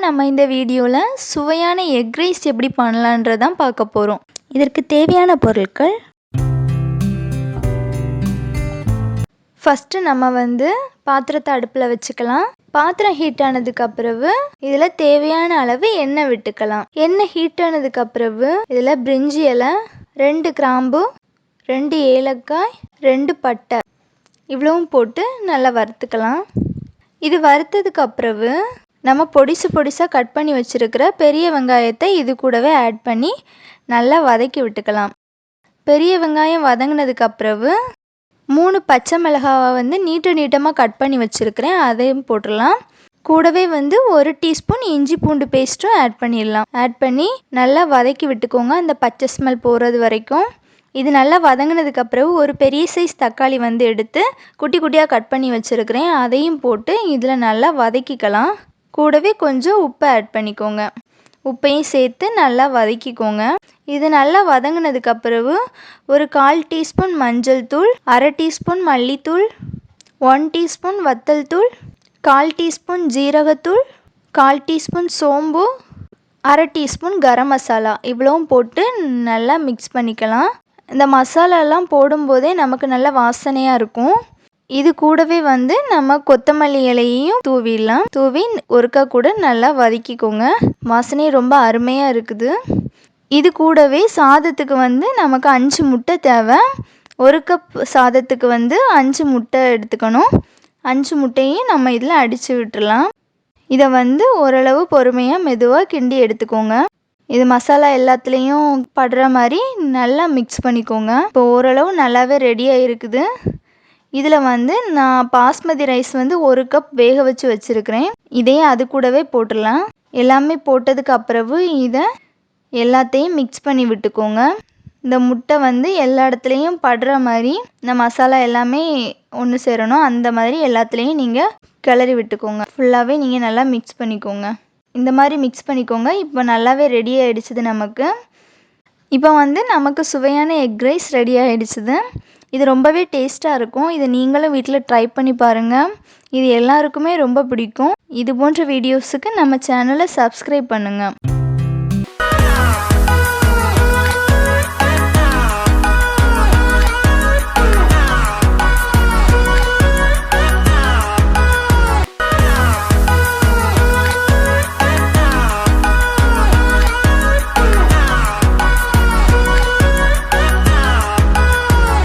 நம்ம இந்த வீடியோல சுவையான எக் ரைஸ் எப்படி பண்ணலாம்ன்றத பார்க்க போறோம். இதற்கு தேவையான பொருட்கள் ஃபர்ஸ்ட் நம்ம பாத்திரத்தை அடுப்புல வச்சுக்கலாம். பாத்திரம் ஹீட் ஆனதுக்கு அப்புறம் இதுல தேவையான அளவு எண்ணெய் விட்டுக்கலாம். எண்ணெய் ஹீட் ஆனதுக்கு அப்புறம் இதுல பிரிஞ்சி இலை, 2 கிராம்பு, 2 ஏலக்காய், 2 பட்டை இவ்வளவும் போட்டு நல்லா வறுத்துக்கலாம். இது வறுத்ததுக்கு அப்புறம் நம்ம பொடிசா கட் பண்ணி வச்சிருக்கிற பெரிய வெங்காயத்தை இது கூடவே ஆட் பண்ணி நல்லா வதக்கி விட்டுக்கலாம். பெரிய வெங்காயம் வதங்கினதுக்கு அப்புறம் 3 பச்சை மிளகாவை நீட்டமாக கட் பண்ணி வச்சிருக்கிறேன், அதையும் போட்டுடலாம். கூடவே 1 டீஸ்பூன் இஞ்சி பூண்டு பேஸ்ட்டும் ஆட் பண்ணிடலாம். ஆட் பண்ணி நல்லா வதக்கி விட்டுக்கோங்க, அந்த பச்சை ஸ்மெல் போகிறது வரைக்கும். இது நல்லா வதங்கினதுக்கு அப்புறம் ஒரு பெரிய சைஸ் தக்காளி எடுத்து குட்டி குட்டியாக கட் பண்ணி வச்சுருக்கிறேன், அதையும் போட்டு இதில் நல்லா வதக்கிக்கலாம். கூடவே கொஞ்சம் உப்பு ஆட் பண்ணிக்கோங்க. உப்பையும் சேர்த்து நல்லா வதக்கிக்கோங்க. இது நல்லா வதங்கினதுக்கு அப்புறம் ஒரு 1/4 டீஸ்பூன் மஞ்சள் தூள், 1/2 டீஸ்பூன் மல்லித்தூள், 1 டீஸ்பூன் வத்தல் தூள், 1/4 டீஸ்பூன் ஜீரகத்தூள், 1/4 டீஸ்பூன் சோம்பு, 1/2 டீஸ்பூன் கரம் மசாலா இவ்வளவும் போட்டு நல்லா மிக்ஸ் பண்ணிக்கலாம். இந்த மசாலாலாம் போடும்போதே நமக்கு நல்ல வாசனையாக இருக்கும். இது கூடவே நம்ம கொத்தமல்லி இலையையும் தூவிடலாம். தூவி ஒருக்கா கூட நல்லா வதக்கிக்கோங்க. வாசனை ரொம்ப அருமையாக இருக்குது. இது கூடவே சாதத்துக்கு நமக்கு 5 முட்டை தேவை. 1 கப் சாதத்துக்கு 5 முட்டை எடுத்துக்கணும். 5 முட்டையும் நம்ம இதில் அடித்து விட்டுடலாம். இதை ஓரளவு பொறுமையாக மெதுவாக கிண்டி எடுத்துக்கோங்க. இது மசாலா எல்லாத்துலேயும் படுற மாதிரி நல்லா மிக்ஸ் பண்ணிக்கோங்க. இப்போ ஓரளவு நல்லாவே ரெடியாக இருக்குது. இதில் நான் பாஸ்மதி ரைஸ் 1 கப் வேக வச்சு வச்சுருக்கிறேன். இதையும் அது கூடவே போட்டுடலாம். எல்லாமே போட்டதுக்கு அப்புறம் இதை எல்லாத்தையும் மிக்ஸ் பண்ணி விட்டுக்கோங்க. இந்த முட்டை எல்லா இடத்துலையும் படுற மாதிரி இந்த மசாலா எல்லாமே ஒன்று சேரணும். அந்த மாதிரி எல்லாத்துலேயும் நீங்கள் கிளறி விட்டுக்கோங்க. ஃபுல்லாகவே நீங்கள் நல்லா மிக்ஸ் பண்ணிக்கோங்க. இந்த மாதிரி மிக்ஸ் பண்ணிக்கோங்க. இப்போ நல்லாவே ரெடி ஆகிடுச்சுது நமக்கு. இப்போ நமக்கு சுவையான எக் ரைஸ் ரெடி ஆகிடுச்சுது. இது ரொம்பவே டேஸ்ட்டாக இருக்கும். இதை நீங்களும் வீட்டில் ட்ரை பண்ணி பாருங்கள். இது எல்லாருக்குமே ரொம்ப பிடிக்கும். இது போன்ற வீடியோஸுக்கு நம்ம சேனலை சப்ஸ்கிரைப் பண்ணுங்கள்.